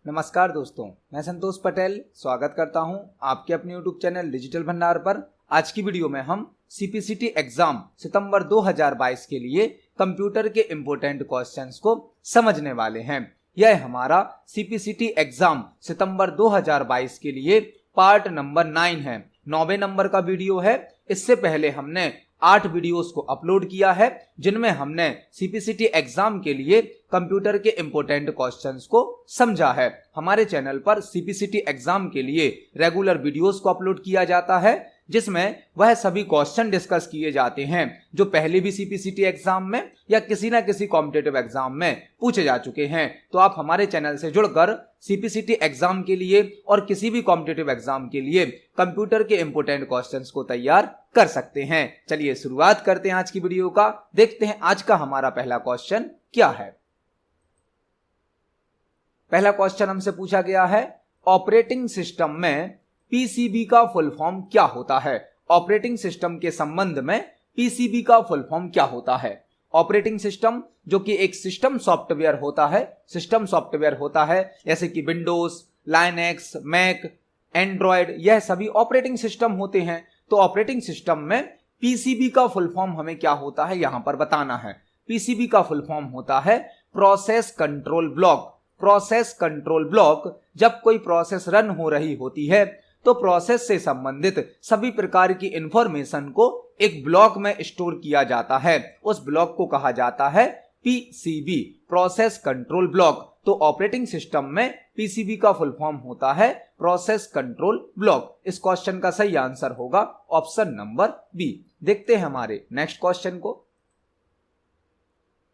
नमस्कार दोस्तों, मैं संतोष पटेल स्वागत करता हूं आपके अपने YouTube चैनल डिजिटल भंडार पर। आज की वीडियो में हम CPCT एग्जाम सितंबर 2022 के लिए कंप्यूटर के इम्पोर्टेंट क्वेश्चंस को समझने वाले हैं। यह हमारा CPCT एग्जाम सितंबर 2022 के लिए पार्ट नंबर 9 है, 9वें नंबर का वीडियो है। इससे पहले हमने 8 वीडियोस को अपलोड किया है जिनमें हमने CPCT एग्जाम के लिए कंप्यूटर के इम्पोर्टेंट क्वेश्चंस को समझा है। हमारे चैनल पर CPCT एग्जाम के लिए रेगुलर वीडियोस को अपलोड किया जाता है जिसमें वह सभी क्वेश्चन डिस्कस किए जाते हैं जो पहले भी CPCT एग्जाम में या किसी ना किसी कॉम्पिटिटिव एग्जाम में पूछे जा चुके हैं। तो आप हमारे चैनल से जुड़कर CPCT एग्जाम के लिए और किसी भी कॉम्पिटिटिव एग्जाम के लिए कंप्यूटर के इंपोर्टेंट क्वेश्चंस को तैयार कर सकते हैं। चलिए शुरुआत करते हैं आज की वीडियो का। देखते हैं आज का हमारा पहला क्वेश्चन क्या है। पहला क्वेश्चन हमसे पूछा गया है, ऑपरेटिंग सिस्टम में PCB का फुल फॉर्म क्या होता है। ऑपरेटिंग सिस्टम के संबंध में PCB का फुल फॉर्म क्या होता है। ऑपरेटिंग सिस्टम जो कि एक सिस्टम सॉफ्टवेयर होता है, जैसे कि विंडोज, लाइनेक्स, मैक, एंड्रॉयड, यह सभी ऑपरेटिंग सिस्टम होते हैं। तो ऑपरेटिंग सिस्टम में PCB का फुल फॉर्म हमें क्या होता है यहां पर बताना है। PCB का फुल फॉर्म होता है process control block. Process control block, जब कोई प्रोसेस रन हो रही होती है तो प्रोसेस से संबंधित सभी प्रकार की इंफॉर्मेशन को एक ब्लॉक में स्टोर किया जाता है। उस ब्लॉक को कहा जाता है PCB, प्रोसेस कंट्रोल ब्लॉक। तो ऑपरेटिंग सिस्टम में PCB का फुल फॉर्म होता है प्रोसेस कंट्रोल ब्लॉक। इस क्वेश्चन का सही आंसर होगा ऑप्शन नंबर बी। देखते हैं हमारे नेक्स्ट क्वेश्चन को।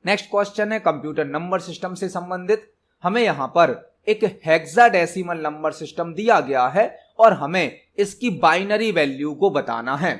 नेक्स्ट क्वेश्चन है कंप्यूटर नंबर सिस्टम से संबंधित। हमें यहां पर एक हेक्साडेसिमल नंबर सिस्टम दिया गया है और हमें इसकी बाइनरी वैल्यू को बताना है।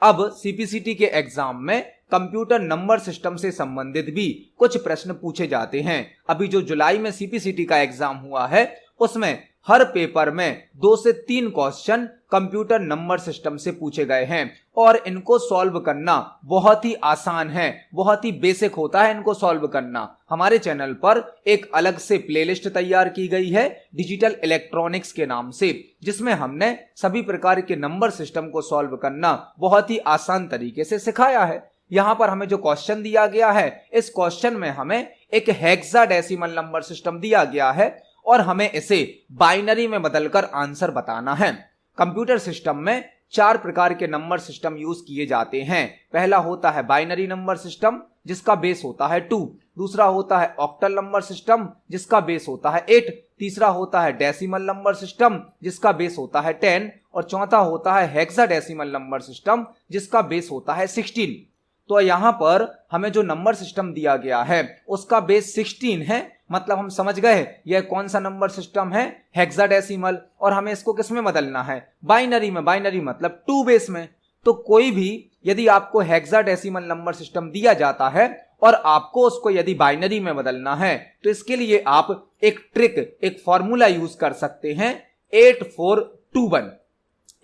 अब CPCT के एग्जाम में कंप्यूटर नंबर सिस्टम से संबंधित भी कुछ प्रश्न पूछे जाते हैं। अभी जो जुलाई में CPCT का एग्जाम हुआ है उसमें हर पेपर में 2 से 3 क्वेश्चन कंप्यूटर नंबर सिस्टम से पूछे गए हैं और इनको सॉल्व करना बहुत ही आसान है, बहुत ही बेसिक होता है इनको सॉल्व करना। हमारे चैनल पर एक अलग से प्लेलिस्ट तैयार की गई है डिजिटल इलेक्ट्रॉनिक्स के नाम से, जिसमें हमने सभी प्रकार के नंबर सिस्टम को सॉल्व करना बहुत ही आसान तरीके से सिखाया है। यहां पर हमें जो क्वेश्चन दिया गया है, इस क्वेश्चन में हमें एक हेक्साडेसिमल नंबर सिस्टम दिया गया है और हमें इसे बाइनरी में बदलकर आंसर बताना है। कंप्यूटर सिस्टम में 4 प्रकार के नंबर सिस्टम यूज किए जाते हैं। पहला होता है बाइनरी नंबर सिस्टम जिसका बेस होता है 2। दूसरा होता है ऑक्टल नंबर सिस्टम जिसका बेस होता है 8। तीसरा होता है डेसिमल नंबर सिस्टम जिसका बेस होता है 10 और चौथा होता है हेक्साडेसिमल नंबर सिस्टम जिसका बेस होता है 16। तो यहां पर हमें जो नंबर सिस्टम दिया गया है उसका बेस 16 है, मतलब हम समझ गए यह कौन सा नंबर सिस्टम है, हेक्साडेसिमल, और हमें इसको किस में बदलना है, बाइनरी में। बाइनरी मतलब 2 बेस में। तो कोई भी यदि आपको हेक्साडेसिमल नंबर सिस्टम दिया जाता है और आपको उसको यदि बाइनरी में बदलना है तो इसके लिए आप एक ट्रिक, एक फॉर्मूला यूज कर सकते हैं 8421।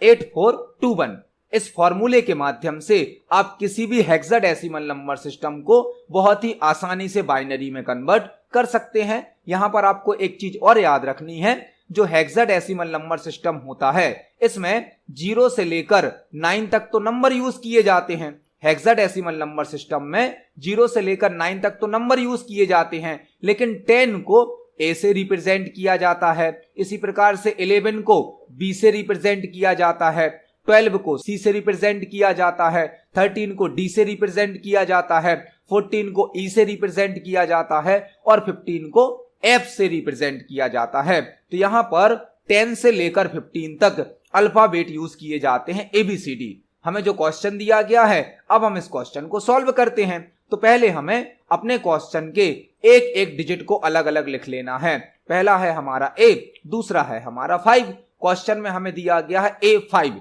8421 इस फॉर्मूले के माध्यम से आप किसी भी हेक्साडेसिमल नंबर सिस्टम को बहुत ही आसानी से बाइनरी में कन्वर्ट कर सकते हैं। यहां पर आपको एक चीज और याद रखनी है, जो हेक्साडेसिमल नंबर सिस्टम होता है इसमें 0 से लेकर 9 तक तो नंबर यूज किए जाते हैं। हेक्साडेसिमल नंबर सिस्टम में 0 से लेकर 9 तक तो नंबर यूज किए जाते हैं, लेकिन 10 को A से रिप्रेजेंट किया जाता है, इसी प्रकार से 11 को B से रिप्रेजेंट किया जाता है, 12 को C से रिप्रेजेंट किया जाता है, 13 को D से रिप्रेजेंट किया जाता है, 14 को E से रिप्रेजेंट किया जाता है और 15 को F से रिप्रेजेंट किया जाता है। तो यहां पर 10 से लेकर 15 तक अल्फाबेट यूज किए जाते हैं ABCD। हमें जो क्वेश्चन दिया गया है अब हम इस क्वेश्चन को सॉल्व करते हैं। तो पहले हमें अपने क्वेश्चन के एक एक डिजिट को अलग अलग लिख लेना है। पहला है हमारा A, दूसरा है हमारा 5। क्वेश्चन में हमें दिया गया है A5,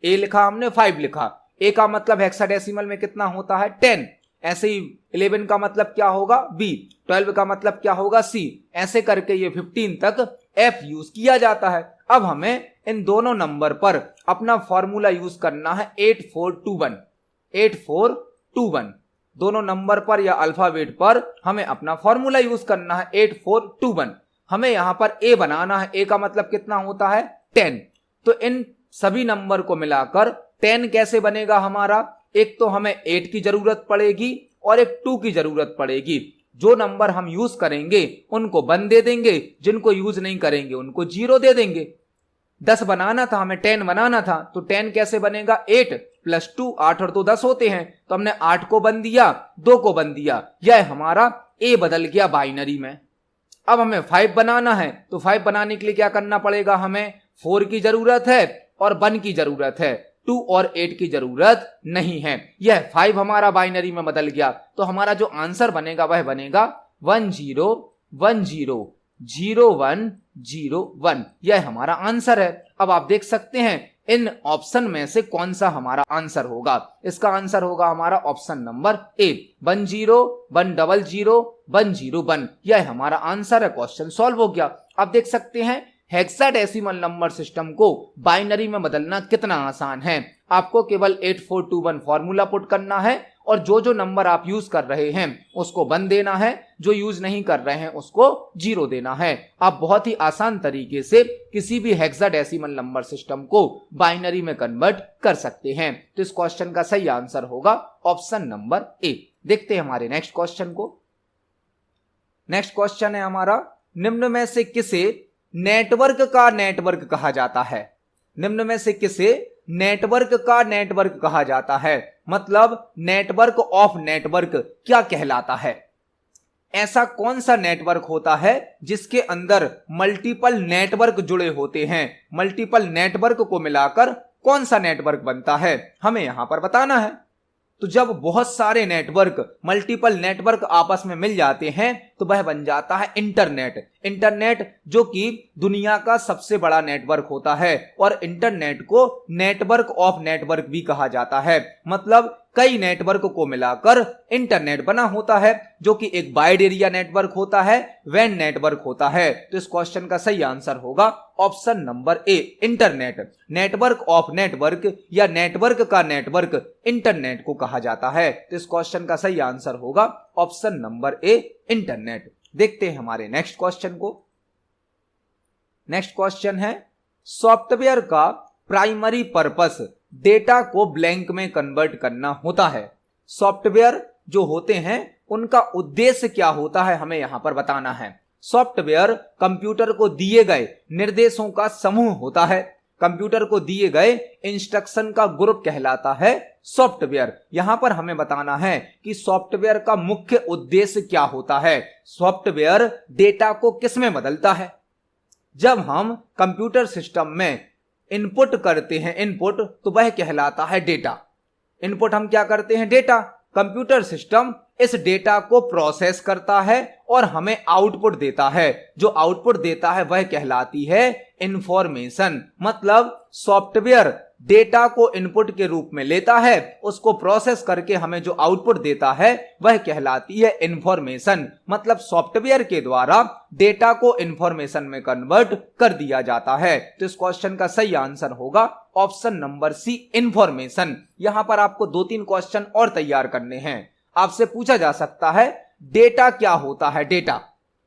A लिखा हमने, 5 लिखा। A का मतलब हेक्साडेसिमल में कितना होता है 10। ऐसे ही 11 का मतलब क्या होगा B, 12 का मतलब क्या होगा C, ऐसे करके ये 15 तक F यूज किया जाता है। अब हमें इन दोनों नंबर पर अपना फॉर्मूला यूज करना है 8421। 8421 दोनों नंबर पर या अल्फाबेट पर हमें अपना फॉर्मूला यूज करना है 8421। हमें यहां पर ए बनाना है। ए का मतलब कितना होता है 10। तो इन सभी नंबर को मिलाकर 10 कैसे बनेगा हमारा? एक तो हमें 8 की जरूरत पड़ेगी और एक 2 की जरूरत पड़ेगी। जो नंबर हम यूज करेंगे उनको 1 दे देंगे, जिनको यूज नहीं करेंगे उनको 0 दे देंगे। 10 बनाना था, हमें 10 बनाना था, तो 10 कैसे बनेगा? 8 + 2, 8 और 2 10 होते हैं, तो हमने 8 को 1 दिया, 2 को 1 दिया, यह हमारा ए बदल गया बाइनरी में। अब हमें 5 बनाना है, तो 5 बनाने के लिए क्या करना पड़ेगा? हमें 4 की जरूरत है और 1 की जरूरत है, 2 और 8 की जरूरत नहीं है। यह 5 हमारा बाइनरी में बदल गया, तो हमारा जो आंसर बनेगा वह बनेगा 1 0 1 0 0 1 0 1। यह हमारा आंसर है। अब आप देख सकते हैं इन ऑप्शन में से कौन सा हमारा आंसर होगा। इसका आंसर होगा हमारा ऑप्शन नंबर ए, 1 0 1 0 0 1 0 1। यह हमारा आंसर है। क्वेश्चन सॉल्व हो गया। आप देख सकते हैं हेक्साडेसिमल नंबर सिस्टम को बाइनरी में बदलना कितना आसान है। आपको केवल 8421 फॉर्मूला पुट करना है और जो जो नंबर आप यूज कर रहे हैं उसको 1 देना है, जो यूज नहीं कर रहे हैं उसको 0 देना है। आप बहुत ही आसान तरीके से किसी भी हेक्साडेसिमल नंबर सिस्टम को बाइनरी में कन्वर्ट कर सकते हैं। तो इस क्वेश्चन का सही आंसर होगा ऑप्शन नंबर ए। देखते हैं हमारे नेक्स्ट क्वेश्चन को। नेक्स्ट क्वेश्चन है हमारा, निम्न में से किसे नेटवर्क का नेटवर्क कहा जाता है? निम्न में से किसे नेटवर्क का नेटवर्क कहा जाता है? मतलब नेटवर्क ऑफ नेटवर्क क्या कहलाता है? ऐसा कौन सा नेटवर्क होता है जिसके अंदर मल्टीपल नेटवर्क जुड़े होते हैं? मल्टीपल नेटवर्क को मिलाकर कौन सा नेटवर्क बनता है, हमें यहां पर बताना है। तो जब बहुत सारे नेटवर्क, मल्टीपल नेटवर्क आपस में मिल जाते हैं तो वह बन जाता है इंटरनेट। इंटरनेट जो कि दुनिया का सबसे बड़ा नेटवर्क होता है और इंटरनेट को नेटवर्क ऑफ नेटवर्क भी कहा जाता है। मतलब कई नेटवर्क को मिलाकर इंटरनेट बना होता है, जो कि एक वाइड एरिया नेटवर्क होता है, वैन नेटवर्क होता है। तो इस क्वेश्चन का सही आंसर होगा option number A, internet. Network of network या नेटवर्क का नेटवर्क इंटरनेट को कहा जाता है। तो इस क्वेश्चन का सही आंसर होगा ऑप्शन नंबर ए, इंटरनेट। देखते हैं हमारे नेक्स्ट क्वेश्चन को। नेक्स्ट क्वेश्चन है, सॉफ्टवेयर का प्राइमरी पर्पस डेटा को ब्लैंक में कन्वर्ट करना होता है। सॉफ्टवेयर जो होते हैं उनका उद्देश्य क्या होता है, हमें यहां पर बताना है। सॉफ्टवेयर कंप्यूटर को दिए गए निर्देशों का समूह होता है। कंप्यूटर को दिए गए इंस्ट्रक्शन का ग्रुप कहलाता है सॉफ्टवेयर। यहां पर हमें बताना है कि सॉफ्टवेयर का मुख्य उद्देश्य क्या होता है। सॉफ्टवेयर डेटा को किस में बदलता है? जब हम कंप्यूटर सिस्टम में इनपुट करते हैं इनपुट, तो वह कहलाता है डेटा। इनपुट हम क्या करते हैं? डेटा। कंप्यूटर सिस्टम इस डेटा को प्रोसेस करता है और हमें आउटपुट देता है। जो आउटपुट देता है वह कहलाती है इंफॉर्मेशन। मतलब सॉफ्टवेयर डेटा को इनपुट के रूप में लेता है, उसको प्रोसेस करके हमें जो आउटपुट देता है वह कहलाती है इंफॉर्मेशन। मतलब सॉफ्टवेयर के द्वारा डेटा को इंफॉर्मेशन में कन्वर्ट कर दिया जाता है। तो इस क्वेश्चन का सही आंसर होगा ऑप्शन नंबर सी, इंफॉर्मेशन। यहां पर आपको 2-3 क्वेश्चन और तैयार करने हैं। आपसे पूछा जा सकता है डेटा क्या होता है? Data,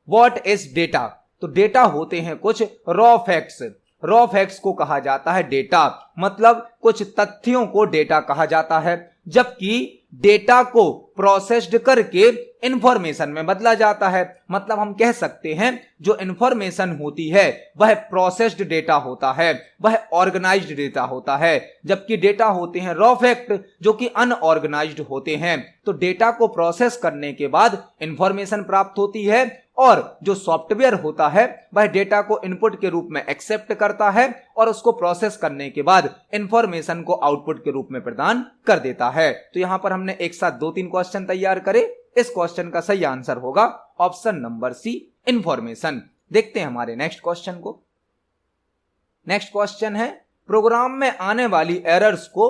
what is data? तो डेटा होते हैं कुछ रॉ फैक्ट्स। रॉ फैक्ट्स को कहा जाता है डेटा। मतलब कुछ तथ्यों को डेटा कहा जाता है, जबकि डेटा को प्रोसेस्ड करके इंफॉर्मेशन में बदला जाता है। मतलब हम कह सकते हैं जो इंफॉर्मेशन होती है वह प्रोसेस्ड डेटा होता है, वह ऑर्गेनाइज्ड डेटा होता है, जबकि डेटा होते हैं रॉ फैक्ट जो कि अनऑर्गेनाइज्ड होते हैं। तो डेटा को प्रोसेस करने के बाद इंफॉर्मेशन प्राप्त होती है और जो सॉफ्टवेयर होता है वह डेटा को इनपुट के रूप में एक्सेप्ट करता है और उसको प्रोसेस करने के बाद इंफॉर्मेशन को आउटपुट के रूप में प्रदान कर देता है। तो यहां पर हमने एक साथ 2-3 क्वेश्चन तैयार करे। इस क्वेश्चन का सही आंसर होगा ऑप्शन नंबर सी, इंफॉर्मेशन। देखते हैं हमारे नेक्स्ट क्वेश्चन को। नेक्स्ट क्वेश्चन है, प्रोग्राम में आने वाली एरर्स को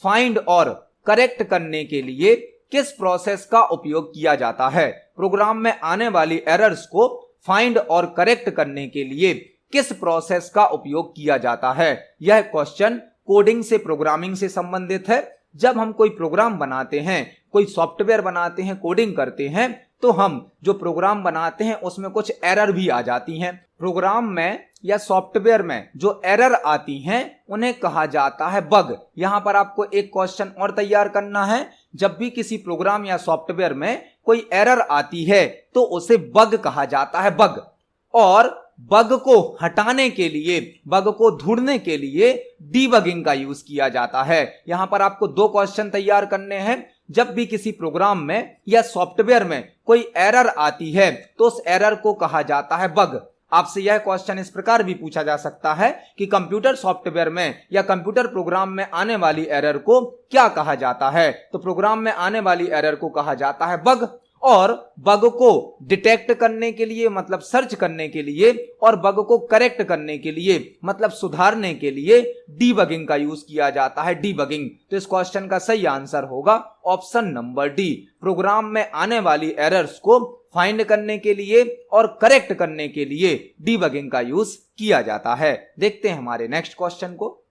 फाइंड और करेक्ट करने के लिए किस प्रोसेस का उपयोग किया जाता है? प्रोग्राम में आने वाली एरर्स को फाइंड और करेक्ट करने के लिए किस प्रोसेस का उपयोग किया जाता है? यह क्वेश्चन कोडिंग से, प्रोग्रामिंग से संबंधित है। जब हम कोई प्रोग्राम बनाते हैं, कोई सॉफ्टवेयर बनाते हैं, कोडिंग करते हैं, तो तो हम जो प्रोग्राम बनाते हैं उसमें कुछ एरर भी आ जाती हैं। प्रोग्राम में या सॉफ्टवेयर में जो एरर आती हैं उन्हें कहा जाता है बग। यहां पर आपको एक क्वेश्चन और तैयार करना है। जब भी किसी प्रोग्राम या सॉफ्टवेयर में कोई एरर आती है तो उसे बग कहा जाता है, बग। और बग को हटाने के लिए, बग को ढूंढने के लिए डीबगिंग का यूज किया जाता है। यहां पर आपको दो क्वेश्चन तैयार करने हैं। जब भी किसी प्रोग्राम में या सॉफ्टवेयर में कोई एरर आती है तो उस एरर को कहा जाता है बग। आपसे यह क्वेश्चन इस प्रकार भी पूछा जा सकता है कि कंप्यूटर सॉफ्टवेयर में या कंप्यूटर प्रोग्राम में आने वाली एरर को क्या कहा जाता है? तो प्रोग्राम में आने वाली एरर को कहा जाता है बग। और बग को डिटेक्ट करने के लिए मतलब सर्च करने के लिए और बग को करेक्ट करने के लिए मतलब सुधारने के लिए डीबगिंग का यूज किया जाता है, डीबगिंग। तो इस क्वेश्चन का सही आंसर होगा ऑप्शन नंबर डी। प्रोग्राम में आने वाली एरर्स को फाइंड करने के लिए और करेक्ट करने के लिए डीबगिंग का यूज किया जाता है। देखते हैं हमारे नेक्स्ट क्वेश्चन को।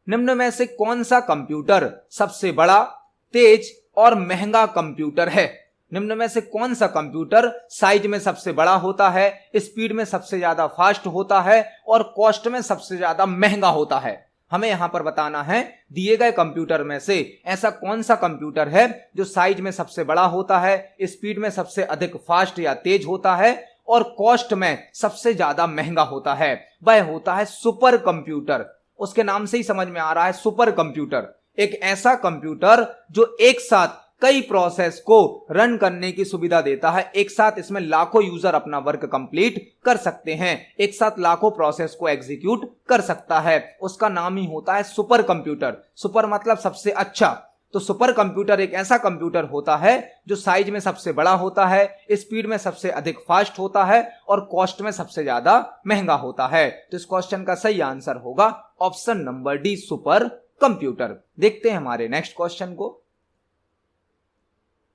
निम्न में से कौन सा कंप्यूटर सबसे बड़ा, तेज और महंगा कंप्यूटर है? निम्न में से कौन सा कंप्यूटर साइज में सबसे बड़ा होता है, स्पीड में सबसे ज्यादा फास्ट होता है और कॉस्ट में सबसे ज्यादा महंगा होता है? हमें यहां पर बताना है दिए गए कंप्यूटर में से ऐसा कौन सा कंप्यूटर है जो साइज में सबसे बड़ा होता है, स्पीड में सबसे अधिक फास्ट या तेज होता है और कॉस्ट में सबसे ज्यादा महंगा होता है। वह होता है सुपर कंप्यूटर। उसके नाम से ही समझ में आ रहा है सुपर कंप्यूटर। एक ऐसा कंप्यूटर जो एक साथ कई प्रोसेस को रन करने की सुविधा देता है। एक साथ इसमें लाखों यूजर अपना वर्क कंप्लीट कर सकते हैं, एक साथ लाखों प्रोसेस को एग्जीक्यूट कर सकता है। उसका नाम ही होता है सुपर कंप्यूटर। सुपर मतलब सबसे अच्छा। तो सुपर कंप्यूटर एक ऐसा कंप्यूटर होता है जो साइज में सबसे बड़ा होता है, स्पीड में सबसे अधिक फास्ट होता है और कॉस्ट में सबसे ज्यादा महंगा होता है। तो इस क्वेश्चन का सही आंसर होगा option number D, super computer. देखते हैं हमारे नेक्स्ट क्वेश्चन को।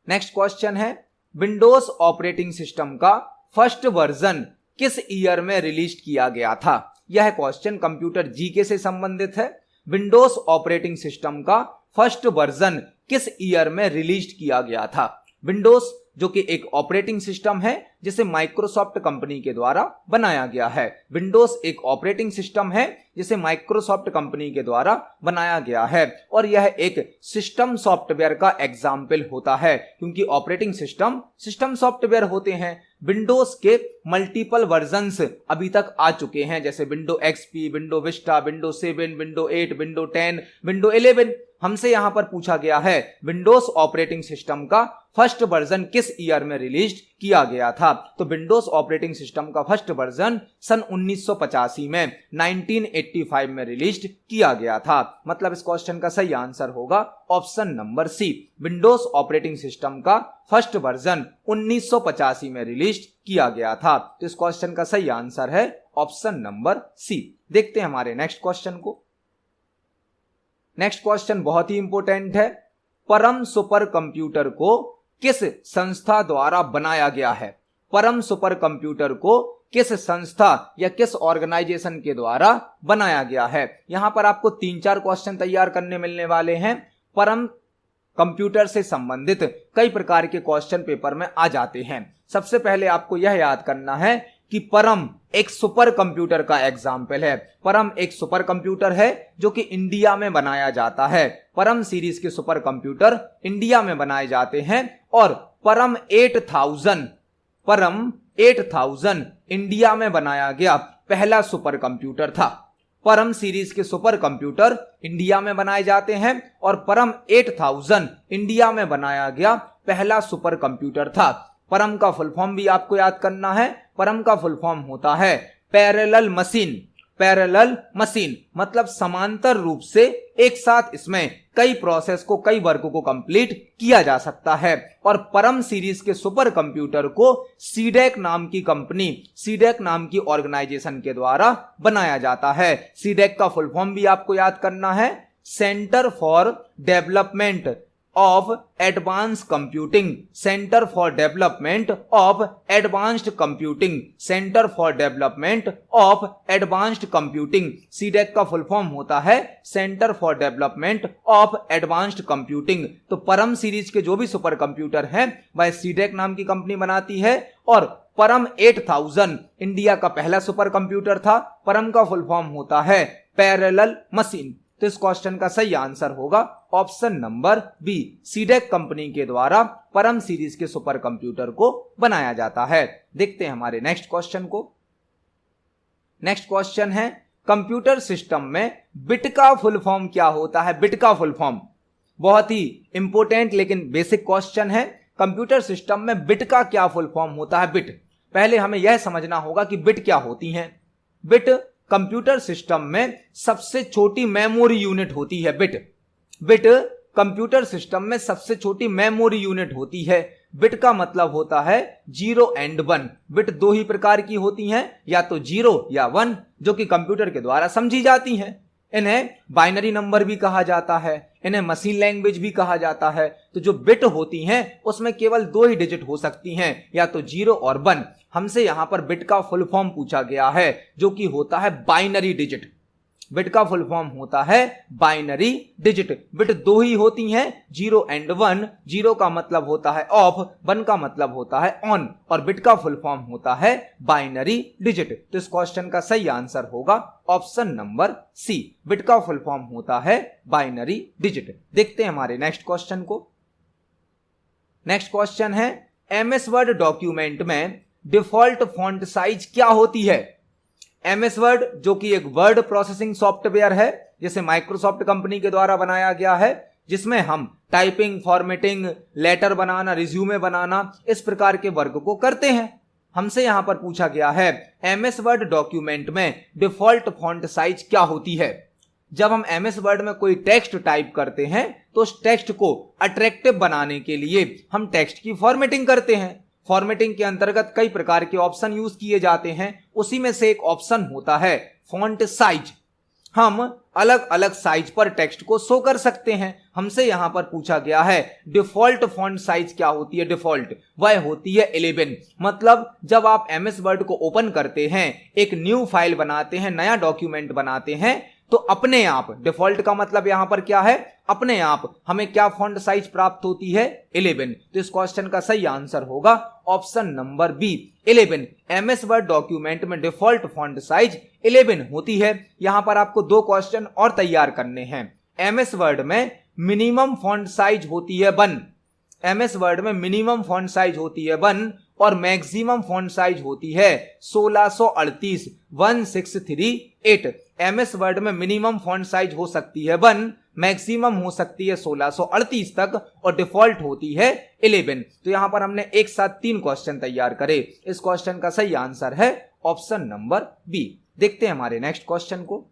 नेक्स्ट क्वेश्चन है विंडोज ऑपरेटिंग सिस्टम का फर्स्ट वर्जन किस ईयर में रिलीज किया गया था? यह क्वेश्चन कंप्यूटर जीके से संबंधित है। विंडोज ऑपरेटिंग सिस्टम का फर्स्ट वर्जन किस ईयर में रिलीज किया गया था? विंडोज जो कि एक ऑपरेटिंग सिस्टम है जिसे माइक्रोसॉफ्ट कंपनी के द्वारा बनाया गया है। विंडोज एक ऑपरेटिंग सिस्टम है जिसे माइक्रोसॉफ्ट कंपनी के द्वारा बनाया गया है और यह एक सिस्टम सॉफ्टवेयर का एग्जाम्पल होता है, क्योंकि ऑपरेटिंग सिस्टम सॉफ्टवेयर होते हैं। विंडोज के मल्टीपल वर्जन्स अभी तक आ चुके हैं, जैसे window XP, window Vista, window 7, window 8, window 10, window 11। हमसे यहां पर पूछा गया है विंडोज ऑपरेटिंग सिस्टम का फर्स्ट वर्जन किस ईयर में रिलीज किया गया था? तो विंडोज ऑपरेटिंग सिस्टम का फर्स्ट वर्जन सन 1985 में 1985 में रिलीज किया गया था। मतलब इस क्वेश्चन का सही आंसर होगा option number C. Windows operating system का फर्स्ट वर्जन 1985 में रिलीज किया गया था। तो इस क्वेश्चन का सही आंसर है ऑप्शन नंबर सी। देखते हैं हमारे नेक्स्ट क्वेश्चन को। नेक्स्ट क्वेश्चन बहुत ही इंपॉर्टेंट है। परम सुपर कंप्यूटर को किस संस्था द्वारा बनाया गया है? परम सुपर कंप्यूटर को किस संस्था या किस ऑर्गेनाइजेशन के द्वारा बनाया गया है? यहां पर आपको 3-4 क्वेश्चन तैयार करने मिलने वाले हैं। परम कंप्यूटर से संबंधित कई प्रकार के क्वेश्चन पेपर में आ जाते हैं। सबसे पहले आपको यह याद करना है कि परम एक सुपर कंप्यूटर का एग्जाम्पल है। परम एक सुपर कंप्यूटर है जो कि इंडिया में बनाया जाता है। परम सीरीज के सुपर कंप्यूटर इंडिया में बनाए जाते हैं और परम 8000 इंडिया में बनाया गया पहला सुपर कंप्यूटर था। परम सीरीज के सुपर कंप्यूटर इंडिया में बनाए जाते हैं और परम 8000 इंडिया में बनाया गया पहला सुपर कंप्यूटर था। परम का फुल फॉर्म भी आपको याद करना है। परम का फुल फॉर्म होता है पैरेलल मशीन। पैरेलल मशीन मतलब समांतर रूप से एक साथ इसमें कई प्रोसेस को, कई वर्क को कंप्लीट किया जा सकता है। और परम सीरीज के सुपर कंप्यूटर को सीडेक नाम की कंपनी, सीडेक नाम की ऑर्गेनाइजेशन के द्वारा बनाया जाता है। सीडेक का फुल फॉर्म भी आपको याद करना है, centre for development of advance computing centre for development of advanced computing centre for development of advanced computing. CDAC का फुल फॉर्म होता है centre for development of advanced computing. तो परम सीरीज के जो भी सुपर कंप्यूटर हैं वह सीडेक नाम की कंपनी बनाती है और परम 8000 इंडिया का पहला सुपर कंप्यूटर था। परम का फुल फॉर्म होता है पैरेलल मशीन। तो इस क्वेश्चन का सही आंसर होगा option number B, CDAC company के द्वारा परम सीरीज के सुपर कंप्यूटर को बनाया जाता है। देखते हैं हमारे नेक्स्ट क्वेश्चन को। नेक्स्ट क्वेश्चन है कंप्यूटर सिस्टम में बिट का फुल फॉर्म क्या होता है? बिट का फुल फॉर्म बहुत ही इंपॉर्टेंट लेकिन बेसिक क्वेश्चन है। कंप्यूटर सिस्टम में बिट का क्या फुल फॉर्म होता है? बिट, पहले हमें यह समझना होगा कि बिट क्या होती हैं। बिट कंप्यूटर सिस्टम में सबसे छोटी मेमोरी यूनिट होती है। बिट कंप्यूटर सिस्टम में सबसे छोटी मेमोरी यूनिट होती है। बिट का मतलब होता है 0 एंड 1। बिट दो ही प्रकार की होती हैं, या तो 0 या 1, जो कि कंप्यूटर के द्वारा समझी जाती हैं। इन्हें बाइनरी नंबर भी कहा जाता है, इन्हें मशीन लैंग्वेज भी कहा जाता है। तो जो बिट होती हैं उसमें केवल दो ही डिजिट हो सकती हैं, या तो 0 और 1। हमसे यहां पर बिट का फुल फॉर्म पूछा गया है जो कि होता है बाइनरी डिजिट। बिट का फुल फॉर्म होता है बाइनरी डिजिट। बिट दो ही होती हैं, 0 एंड 1। 0 का मतलब होता है ऑफ, 1 का मतलब होता है ऑन, और बिट का फुल फॉर्म होता है बाइनरी डिजिट। तो इस क्वेश्चन का सही आंसर होगा ऑप्शन नंबर सी, बिट का फुल फॉर्म होता है बाइनरी डिजिट। देखते हैं हमारे नेक्स्ट क्वेश्चन को। नेक्स्ट क्वेश्चन है एमएस वर्ड डॉक्यूमेंट में डिफॉल्ट फॉन्ट साइज क्या होती है? एमएस वर्ड जो कि एक वर्ड प्रोसेसिंग सॉफ्टवेयर है, जिसे माइक्रोसॉफ्ट कंपनी के द्वारा बनाया गया है, जिसमें हम टाइपिंग, फॉर्मेटिंग, लेटर बनाना, रिज्यूमे बनाना, इस प्रकार के वर्क को करते हैं। हमसे यहां पर पूछा गया है एमएस वर्ड डॉक्यूमेंट में डिफॉल्ट फॉन्ट साइज क्या होती है? जब हम एमएस वर्ड में कोई टेक्स्ट टाइप करते हैं तो उस टेक्स्ट को अट्रैक्टिव बनाने के लिए हम टेक्स्ट की फॉर्मेटिंग करते हैं। फॉर्मेटिंग के अंतर्गत कई प्रकार के ऑप्शन यूज किए जाते हैं, उसी में से एक ऑप्शन होता है फॉन्ट साइज। हम अलग अलग साइज पर टेक्स्ट को शो कर सकते हैं। हमसे यहां पर पूछा गया है डिफॉल्ट फॉन्ट साइज क्या होती है? डिफॉल्ट वह होती है 11। मतलब जब आप एमएस वर्ड को ओपन करते हैं, एक न्यू फाइल बनाते हैं, नया डॉक्यूमेंट बनाते हैं, तो अपने आप, डिफॉल्ट का मतलब यहां पर क्या है? अपने आप हमें क्या फॉन्ट साइज प्राप्त होती है? 11। तो इस क्वेश्चन का सही आंसर होगा option number B, 11। MS Word document में डिफॉल्ट फॉन्ट साइज 11 होती है। यहां पर आपको दो क्वेश्चन और तैयार करने हैं। एमएस वर्ड में मिनिमम फॉन्ट साइज होती है 1। एमएस वर्ड में मिनिमम फॉन्ट साइज होती है 1 और मैक्सिमम फॉन्ट साइज होती है 1638, 1638। एमएस वर्ड में मिनिमम फॉन्ट साइज हो सकती है 1, मैक्सिमम हो सकती है 1638 तक, और डिफॉल्ट होती है 11। तो यहां पर हमने एक साथ 3 क्वेश्चन तैयार करे। इस क्वेश्चन का सही आंसर है ऑप्शन नंबर बी। देखते हैं हमारे नेक्स्ट क्वेश्चन को।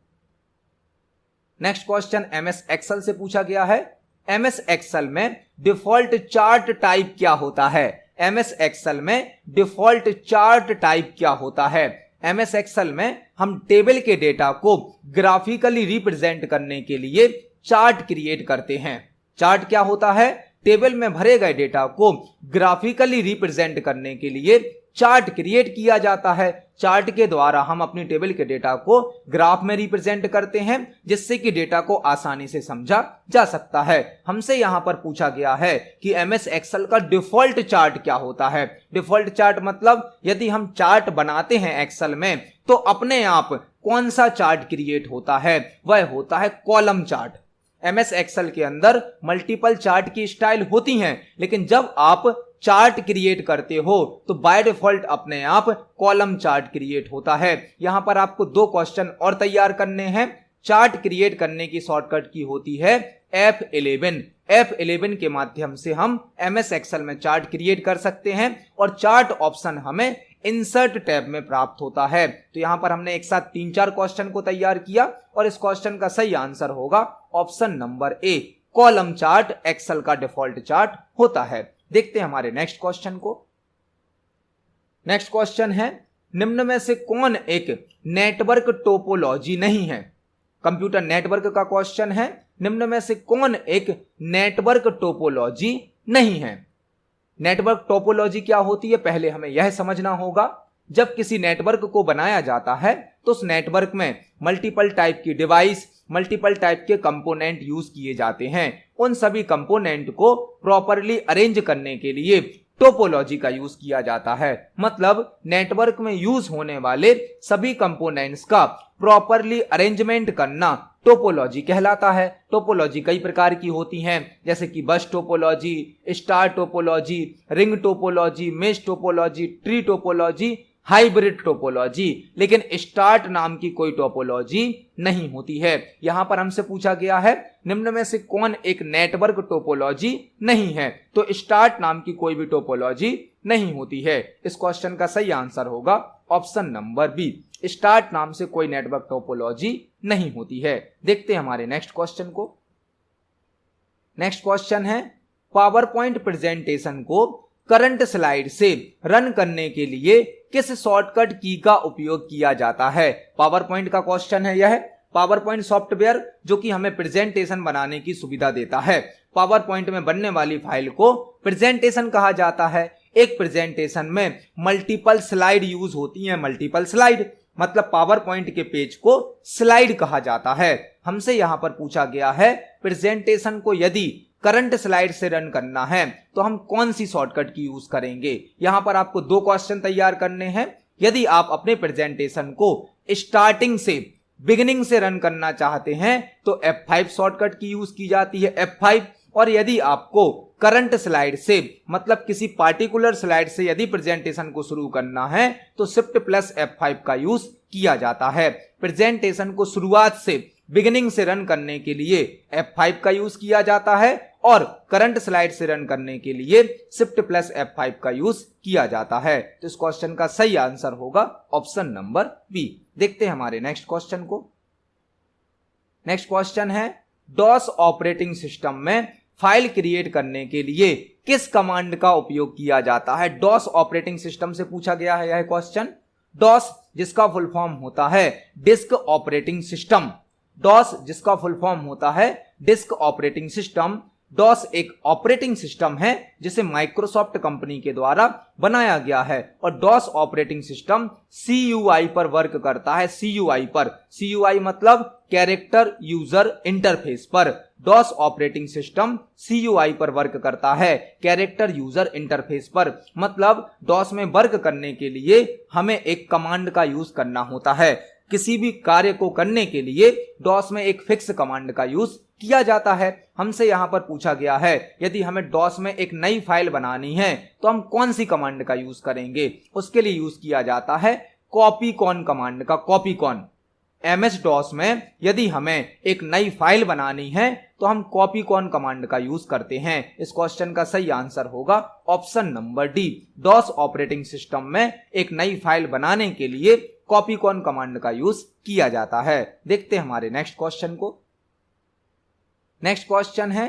नेक्स्ट क्वेश्चन एमएस एक्सेल से पूछा गया है। एमएस एक्सेल में डिफॉल्ट चार्ट टाइप क्या होता है? एमएस एक्सेल में डिफॉल्ट चार्ट टाइप क्या होता है? एमएस एक्सेल में हम टेबल के डेटा को ग्राफिकली रिप्रेजेंट करने के लिए चार्ट क्रिएट करते हैं। चार्ट क्या होता है? टेबल में भरे गए डेटा को ग्राफिकली रिप्रेजेंट करने के लिए चार्ट क्रिएट किया जाता है। चार्ट के द्वारा हम अपनी टेबल के डेटा को ग्राफ में रिप्रेजेंट करते हैं, जिससे कि डेटा को आसानी से समझा जा सकता है। हमसे यहां पर पूछा गया है कि एमएस एक्सेल का डिफॉल्ट चार्ट क्या होता है? डिफॉल्ट चार्ट मतलब यदि हम चार्ट बनाते हैं एक्सेल में तो अपने आप कौन सा चार्ट क्रिएट होता है? वह होता है कॉलम चार्ट। एमएस एक्सेल के अंदर मल्टीपल चार्ट की स्टाइल होती हैं, लेकिन जब आप चार्ट क्रिएट करते हो तो बाय डिफॉल्ट अपने आप कॉलम चार्ट क्रिएट होता है। यहां पर आपको 2 क्वेश्चन और तैयार करने हैं। चार्ट क्रिएट करने की शॉर्टकट की होती है F11। F11 के माध्यम से हम एमएस एक्सेल में चार्ट क्रिएट कर सकते हैं और चार्ट ऑप्शन हमें इंसर्ट टैब में प्राप्त होता है। तो यहां पर हमने एक साथ 3-4 क्वेश्चन को तैयार किया और इस क्वेश्चन का सही आंसर होगा option number A, column chart Excel का डिफॉल्ट चार्ट होता है। देखते हैं हमारे नेक्स्ट क्वेश्चन को। नेक्स्ट क्वेश्चन है निम्न में से कौन एक नेटवर्क टोपोलॉजी नहीं है? कंप्यूटर नेटवर्क का क्वेश्चन है। निम्न में से कौन एक नेटवर्क टोपोलॉजी नहीं है? नेटवर्क टोपोलॉजी क्या होती है, पहले हमें यह समझना होगा। जब किसी नेटवर्क को बनाया जाता है तो उस नेटवर्क में मल्टीपल टाइप की डिवाइस, मल्टीपल टाइप के कंपोनेंट यूज किए जाते हैं। उन सभी कंपोनेंट को प्रॉपरली अरेंज करने के लिए टोपोलॉजी का यूज किया जाता है। मतलब नेटवर्क में यूज होने वाले सभी कंपोनेंट्स का प्रॉपरली अरेंजमेंट करना टोपोलॉजी कहलाता है। टोपोलॉजी कई प्रकार की होती हैं, जैसे कि बस topology, star topology, ring topology, mesh topology, tree topology, hybrid topology. लेकिन स्टार्ट नाम की कोई टोपोलॉजी नहीं होती है। यहां पर हमसे पूछा गया है निम्न में से कौन एक नेटवर्क टोपोलॉजी नहीं है, तो स्टार्ट नाम की कोई भी टोपोलॉजी नहीं होती है। इस क्वेश्चन का सही आंसर होगा ऑप्शन नंबर बी, स्टार्ट नाम से कोई नेटवर्क टोपोलॉजी नहीं होती है। देखते हैं हमारे नेक्स्ट क्वेश्चन को। नेक्स्ट क्वेश्चन है, पावर पॉइंट प्रेजेंटेशन को करंट स्लाइड से रन करने के लिए किस शॉर्टकट की का उपयोग किया जाता है? पावर पॉइंट का क्वेश्चन है यह। पावर पॉइंट सॉफ्टवेयर जो कि हमें प्रेजेंटेशन बनाने की सुविधा देता है। पावर पॉइंट में बनने वाली फाइल को प्रेजेंटेशन कहा जाता है। एक प्रेजेंटेशन में मल्टीपल स्लाइड यूज होती हैं। मल्टीपल स्लाइड मतलब पावर पॉइंट के पेज को स्लाइड कहा जाता है। हमसे यहां पर पूछा गया है प्रेजेंटेशन को यदि करंट स्लाइड से रन करना है तो हम कौन सी शॉर्टकट की यूज करेंगे? यहां पर आपको दो क्वेश्चन तैयार करने हैं। यदि आप अपने प्रेजेंटेशन को स्टार्टिंग से, बिगिनिंग से रन करना चाहते हैं तो F5 शॉर्टकट की यूज की जाती है, F5। और यदि आपको करंट स्लाइड से मतलब किसी पार्टिकुलर स्लाइड से यदि प्रेजेंटेशन को शुरू करना है तो शिफ्ट प्लस F5 का यूज किया जाता है। प्रेजेंटेशन को शुरुआत से, बिगिनिंग से रन करने के लिए F5 का यूज किया जाता है और करंट स्लाइड से रन करने के लिए शिफ्ट प्लस F5 का यूज किया जाता है। तो इस क्वेश्चन का सही आंसर होगा ऑप्शन नंबर बी। देखते हैं हमारे नेक्स्ट क्वेश्चन को। नेक्स्ट क्वेश्चन है, डॉस ऑपरेटिंग सिस्टम में फाइल क्रिएट करने के लिए किस कमांड का उपयोग किया जाता है? डॉस ऑपरेटिंग सिस्टम से पूछा गया है यह क्वेश्चन। डॉस जिसका फुल फॉर्म होता है डिस्क ऑपरेटिंग सिस्टम, डॉस जिसका फुल फॉर्म होता है डिस्क ऑपरेटिंग सिस्टम। डॉस एक ऑपरेटिंग सिस्टम है जिसे माइक्रोसॉफ्ट कंपनी के द्वारा बनाया गया है और डॉस ऑपरेटिंग सिस्टम CUI पर वर्क करता है। CUI पर, CUI मतलब कैरेक्टर यूजर इंटरफेस पर। डॉस ऑपरेटिंग सिस्टम CUI पर वर्क करता है, कैरेक्टर यूजर इंटरफेस पर। मतलब डॉस में वर्क करने के लिए हमें एक कमांड का यूज करना होता है। किसी भी कार्य को करने के लिए डॉस में एक फिक्स कमांड का यूज किया जाता है। हमसे यहां पर पूछा गया है यदि हमें डॉस में एक नई फाइल बनानी है तो हम कौन सी कमांड का यूज करेंगे? उसके लिए यूज किया जाता है कॉपीकॉन कमांड का। कॉपीकॉन, MS DOS में यदि हमें एक नई फाइल बनानी है तो हम कॉपीकॉन कमांड का यूज करते हैं। इस क्वेश्चन का सही आंसर होगा option number D. DOS operating system में एक नई फाइल बनाने के लिए कॉपीकॉन कमांड का यूज किया जाता है। देखते हैं हमारे नेक्स्ट क्वेश्चन को। नेक्स्ट क्वेश्चन है,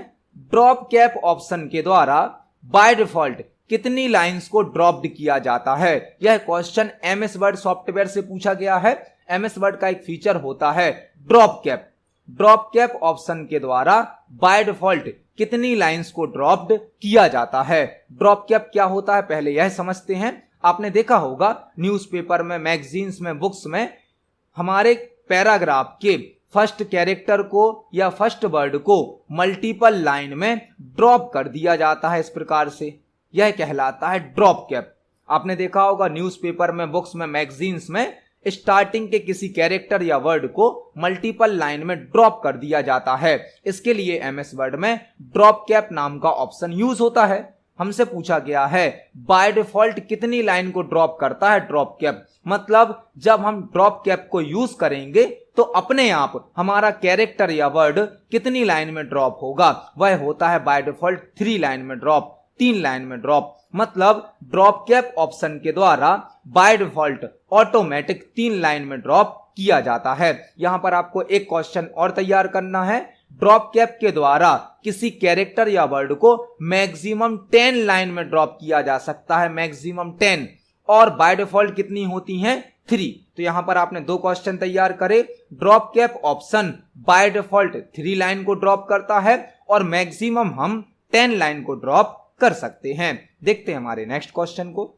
ड्रॉप कैप ऑप्शन के द्वारा बाय डिफॉल्ट कितनी लाइंस को ड्रॉप्ड किया जाता है? यह क्वेश्चन MS वर्ड सॉफ्टवेयर से पूछा गया है। MS वर्ड का एक फीचर होता है drop cap. Drop cap option के द्वारा बाय डिफॉल्ट कितनी लाइंस को ड्रॉप्ड किया जाता है? ड्रॉप कैप क्या होता है पहले यह समझते हैं। आपने देखा होगा न्यूज़पेपर में, मैगजीन्स में, बुक्स में हमारे पैराग्राफ के फर्स्ट कैरेक्टर को या फर्स्ट वर्ड को मल्टीपल लाइन में ड्रॉप कर दिया जाता है। इस प्रकार से यह कहलाता है ड्रॉप कैप। आपने देखा होगा न्यूज़पेपर में, बुक्स में, मैगजीन्स में स्टार्टिंग के किसी कैरेक्टर या वर्ड को मल्टीपल लाइन में ड्रॉप कर दिया जाता है। इसके लिए MS वर्ड में ड्रॉप कैप नाम का ऑप्शन यूज होता है। हमसे पूछा गया है बाय डिफॉल्ट कितनी लाइन को ड्रॉप करता है ड्रॉप कैप? मतलब जब हम ड्रॉप कैप को यूज करेंगे तो अपने आप हमारा कैरेक्टर या वर्ड कितनी लाइन में ड्रॉप होगा? वह होता है बाय डिफॉल्ट 3 लाइन में ड्रॉप, 3 लाइन में ड्रॉप। मतलब ड्रॉप कैप ऑप्शन के द्वारा बाय डिफॉल्ट ऑटोमेटिक 3 लाइन में ड्रॉप किया जाता है। यहां पर आपको एक क्वेश्चन और तैयार करना है। ड्रॉप कैप के द्वारा किसी कैरेक्टर या वर्ड को मैक्सिमम 10 लाइन में ड्रॉप किया जा सकता है, मैक्सिमम 10। और बाय डिफॉल्ट कितनी होती हैं 3। तो यहां पर आपने 2 क्वेश्चन तैयार करे। Drop cap option by default 3 line को ड्रॉप करता है और मैक्सिमम हम 10 लाइन को ड्रॉप कर सकते हैं। देखते हैं हमारे नेक्स्ट क्वेश्चन को।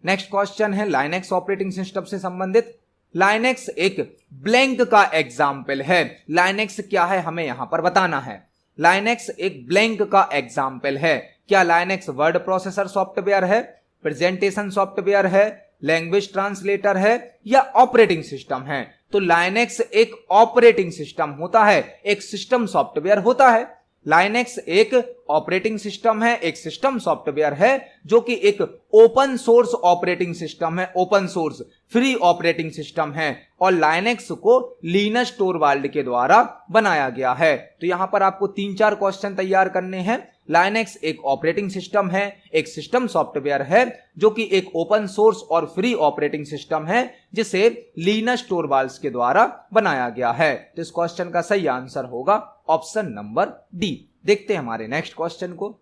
नेक्स्ट क्वेश्चन है लाइनेक्स ऑपरेटिंग सिस्टम से संबंधित। लाइनेक्स एक ब्लैंक का एग्जाम्पल है। लाइनेक्स क्या है हमें यहां पर बताना है। लाइनेक्स एक ब्लैंक का एग्जाम्पल है। क्या लाइनेक्स वर्ड प्रोसेसर सॉफ्टवेयर है, प्रेजेंटेशन सॉफ्टवेयर है, लैंग्वेज ट्रांसलेटर है या ऑपरेटिंग सिस्टम है? तो लाइनेक्स एक ऑपरेटिंग सिस्टम होता है, एक सिस्टम सॉफ्टवेयर होता है। लाइनेक्स एक ऑपरेटिंग सिस्टम है, एक सिस्टम सॉफ्टवेयर है जो कि एक ओपन सोर्स ऑपरेटिंग सिस्टम है, open source free operating system है और लाइनेक्स को लिनस टोरवाल्ड के द्वारा बनाया गया है। तो यहां पर आपको 3-4 क्वेश्चन तैयार करने हैं। लाइनेक्स एक ऑपरेटिंग सिस्टम है, एक सिस्टम सॉफ्टवेयर है जो कि एक ओपन सोर्स और फ्री ऑपरेटिंग सिस्टम है जिसे लिनस टोरवाल्ड्स के द्वारा बनाया गया है। तो इस क्वेश्चन का सही आंसर होगा ऑप्शन नंबर डी। देखते हैं हमारे नेक्स्ट क्वेश्चन को।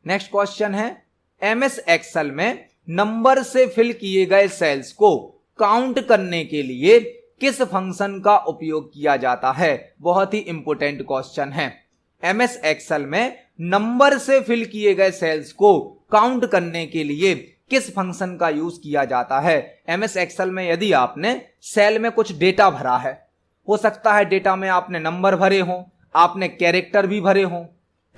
नेक्स्ट क्वेश्चन है एमएस एक्सेल में नंबर से फिल किए गए सेल्स को काउंट करने के लिए किस फंक्शन का उपयोग किया जाता है? बहुत ही इंपॉर्टेंट क्वेश्चन है। एमएस एक्सेल में नंबर से फिल किए गए सेल्स को काउंट करने के लिए किस फंक्शन का यूज किया जाता है? एमएस एक्सेल में यदि आपने सेल में कुछ डेटा भरा है, हो सकता है डेटा में आपने नंबर भरे हो, आपने कैरेक्टर भी भरे हो,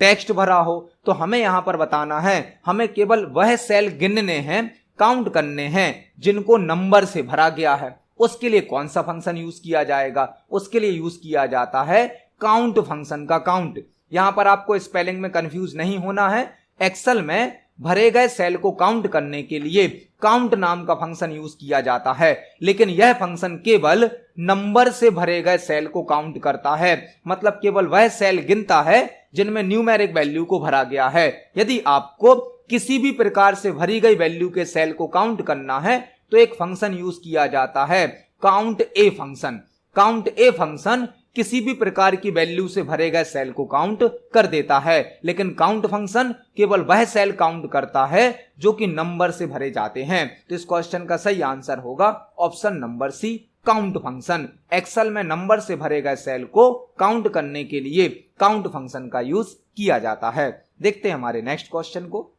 टेक्स्ट भरा हो, तो हमें यहां पर बताना है, हमें केवल वह सेल गिनने हैं, काउंट करने हैं जिनको नंबर से भरा गया है। उसके लिए कौन सा फंक्शन यूज किया जाएगा? उसके लिए यूज किया जाता है काउंट फंक्शन का काउंट। यहां पर आपको स्पेलिंग में कंफ्यूज नहीं होना है। एक्सेल में भरे गए सेल को काउंट करने के लिए काउंट नाम का फंक्शन यूज किया जाता है, लेकिन यह फंक्शन केवल नंबर से भरे गए सेल को काउंट करता है, मतलब केवल वह सेल गिनता है जिनमें न्यूमेरिक वैल्यू को भरा गया है। यदि आपको किसी भी प्रकार से भरी गई वैल्यू के सेल को काउंट करना है तो एक फंक्शन यूज किया जाता है count a function. Count a function किसी भी प्रकार की वैल्यू से भरे गए सेल को काउंट कर देता है, लेकिन काउंट फंक्शन केवल वह सेल काउंट करता है जो कि नंबर से भरे जाते हैं। तो इस क्वेश्चन का सही आंसर होगा option number C, count function. Excel में नंबर से भरे गए सेल को काउंट करने के लिए काउंट फंक्शन का यूज किया जाता है। देखते हैं हमारे नेक्स्ट क्वेश्चन को।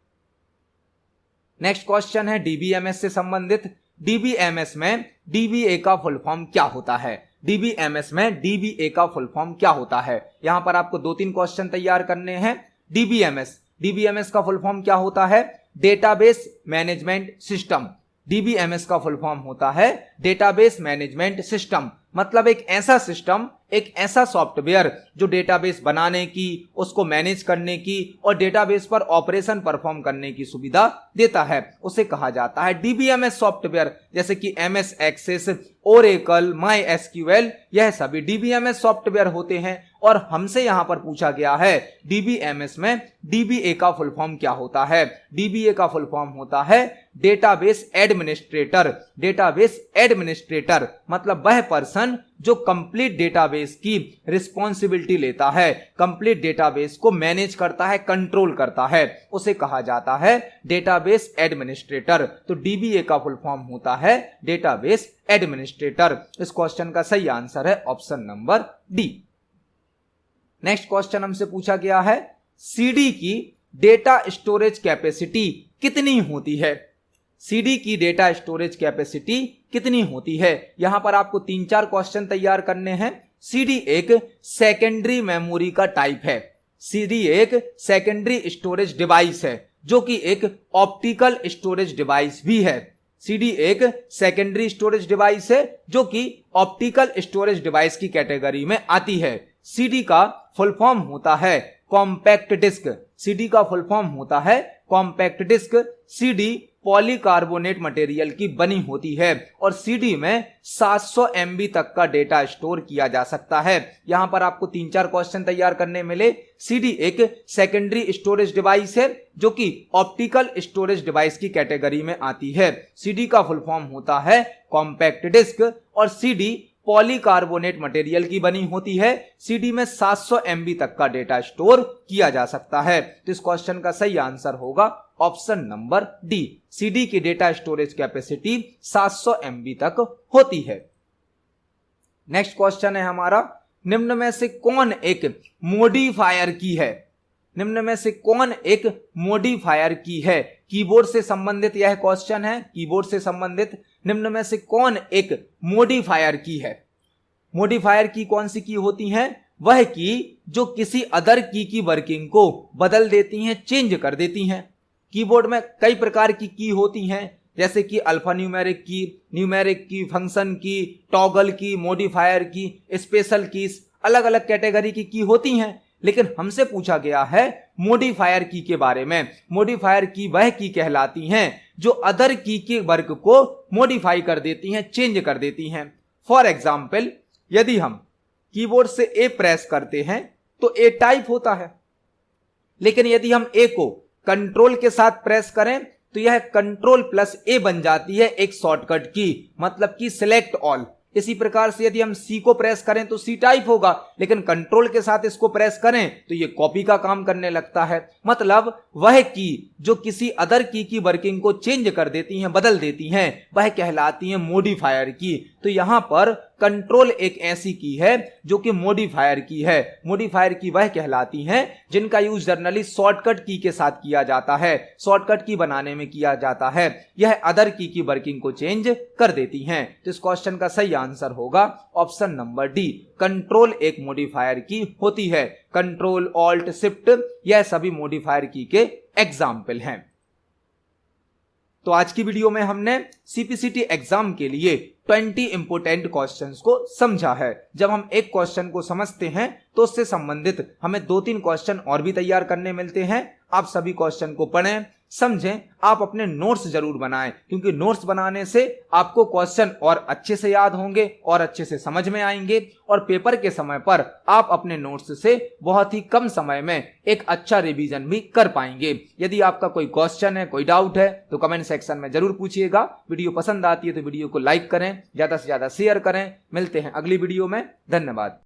नेक्स्ट क्वेश्चन है डीबीएमएस से संबंधित। डीबीएमएस में डीबीए का फुल फॉर्म क्या होता है? डीबीएमएस में डीबीए का फुल फॉर्म क्या होता है? यहां पर आपको 2-3 क्वेश्चन तैयार करने हैं। डीबीएमएस का फुल फॉर्म क्या होता है? Database management system. डीबीएमएस का फुल फॉर्म होता है डेटाबेस मैनेजमेंट सिस्टम, मतलब एक ऐसा सिस्टम, एक ऐसा सॉफ्टवेयर जो डेटाबेस बनाने की, उसको मैनेज करने की और डेटाबेस पर ऑपरेशन परफॉर्म करने की सुविधा देता है, उसे कहा जाता है डीबीएमएस सॉफ्टवेयर। जैसे कि MS Access, Oracle, MySQL, यह सभी डीबीएमएस सॉफ्टवेयर होते हैं। और हमसे यहां पर पूछा गया है डीबीएमएस में डीबीए का फुल फॉर्म क्या होता है? डीबीए का फुल फॉर्म होता है डेटाबेस एडमिनिस्ट्रेटर। डेटाबेस एडमिनिस्ट्रेटर मतलब वह पर्सन जो कंप्लीट डेटाबेस की रिस्पॉन्सिबिलिटी लेता है, कंप्लीट डेटाबेस को मैनेज करता है, कंट्रोल करता है, उसे कहा जाता है डेटाबेस एडमिनिस्ट्रेटर। तो डीबीए का फुल फॉर्म होता है डेटाबेस एडमिनिस्ट्रेटर। इस क्वेश्चन का सही आंसर है option number D. Next question हमसे पूछा गया है सीडी की डेटा स्टोरेज कैपेसिटी कितनी होती है? सीडी की डेटा स्टोरेज कैपेसिटी कितनी होती है? यहां पर आपको 3-4 क्वेश्चन तैयार करने हैं। सीडी एक सेकेंडरी मेमोरी का टाइप है। सीडी एक सेकेंडरी स्टोरेज डिवाइस है जो कि एक ऑप्टिकल स्टोरेज डिवाइस भी है। सीडी एक सेकेंडरी स्टोरेज डिवाइस है जो कि ऑप्टिकल स्टोरेज डिवाइस की कैटेगरी में आती है। सीडी का फुल फॉर्म होता है कॉम्पैक्ट डिस्क। सीडी का फुल फॉर्म होता है compact disc. CD polycarbonate material की बनी होती है और सीडी में 700 MB तक का डेटा स्टोर किया जा सकता है। यहां पर आपको 3-4 क्वेश्चन तैयार करने मिले। सीडी एक सेकेंडरी स्टोरेज डिवाइस है जो कि ऑप्टिकल स्टोरेज डिवाइस की कैटेगरी में आती है। सीडी का फुल फॉर्म होता है कॉम्पैक्ट डिस्क और सीडी पॉलीकार्बोनेट मटेरियल की बनी होती है। सीडी में 700 MB तक का डेटा स्टोर किया जा सकता है। तो इस क्वेश्चन का सही आंसर होगा ऑप्शन नंबर डी। CD की डेटा स्टोरेज कैपेसिटी 700 MB तक होती है। नेक्स्ट क्वेश्चन है हमारा, निम्न में से कौन एक मॉडिफायर की है? निम्न में से कौन एक मॉडिफायर की है? कीबोर्ड से संबंधित यह क्वेश्चन है, कीबोर्ड से संबंधित। निम्न में से कौन एक मॉडिफायर की है? मॉडिफायर की कौन सी की होती हैं? वह की जो किसी अदर की वर्किंग को बदल देती हैं, चेंज कर देती हैं। कीबोर्ड में कई प्रकार की होती हैं, जैसे कि अल्फा न्यूमेरिक की, फंक्शन की, टॉगल की, मॉडिफायर की, स्पेशल कीज, अलग अलग कैटेगरी की होती हैं। लेकिन हमसे पूछा गया है मॉडिफायर की के बारे में। मॉडिफायर की वह की कहलाती हैं जो अदर की के वर्क को मॉडिफाई कर देती हैं, चेंज कर देती हैं। फॉर एग्जाम्पल, यदि हम कीबोर्ड से ए प्रेस करते हैं तो ए टाइप होता है, लेकिन यदि हम ए को कंट्रोल के साथ प्रेस करें तो यह कंट्रोल प्लस ए बन जाती है, एक शॉर्टकट की, मतलब कि सिलेक्ट ऑल। इसी प्रकार से यदि हम सी को प्रेस करें तो सी टाइप होगा, लेकिन कंट्रोल के साथ इसको प्रेस करें तो ये कॉपी का काम करने लगता है। मतलब वह की जो किसी अदर की वर्किंग को चेंज कर देती हैं, बदल देती हैं, वह कहलाती हैं मॉडिफायर की। तो यहां पर कंट्रोल एक ऐसी की है जो कि मॉडिफायर की है। मॉडिफायर की वह कहलाती हैं जिनका यूज जनरली शॉर्टकट की के साथ किया जाता है, शॉर्टकट की बनाने में किया जाता है। यह अदर की वर्किंग को चेंज कर देती हैं। तो इस क्वेश्चन का सही आंसर होगा ऑप्शन नंबर डी। कंट्रोल एक मॉडिफायर की होती है। कंट्रोल, ऑल्ट, शिफ्ट यह सभी मॉडिफायर की के एग्जाम्पल हैं। तो आज की वीडियो में हमने CPCT एग्जाम के लिए 20 इंपोर्टेंट क्वेश्चंस को समझा है। जब हम एक क्वेश्चन को समझते हैं तो उससे संबंधित हमें 2-3 क्वेश्चन और भी तैयार करने मिलते हैं। आप सभी क्वेश्चन को पढ़ें, समझें, आप अपने नोट्स जरूर बनाएं, क्योंकि नोट्स बनाने से आपको क्वेश्चन और अच्छे से याद होंगे और अच्छे से समझ में आएंगे, और पेपर के समय पर आप अपने नोट्स से बहुत ही कम समय में एक अच्छा रिवीजन भी कर पाएंगे। यदि आपका कोई क्वेश्चन है, कोई डाउट है, तो कमेंट सेक्शन में जरूर पूछिएगा। वीडियो पसंद आती है तो वीडियो को लाइक करें, ज्यादा से ज्यादा शेयर करें। मिलते हैं अगली वीडियो में। धन्यवाद।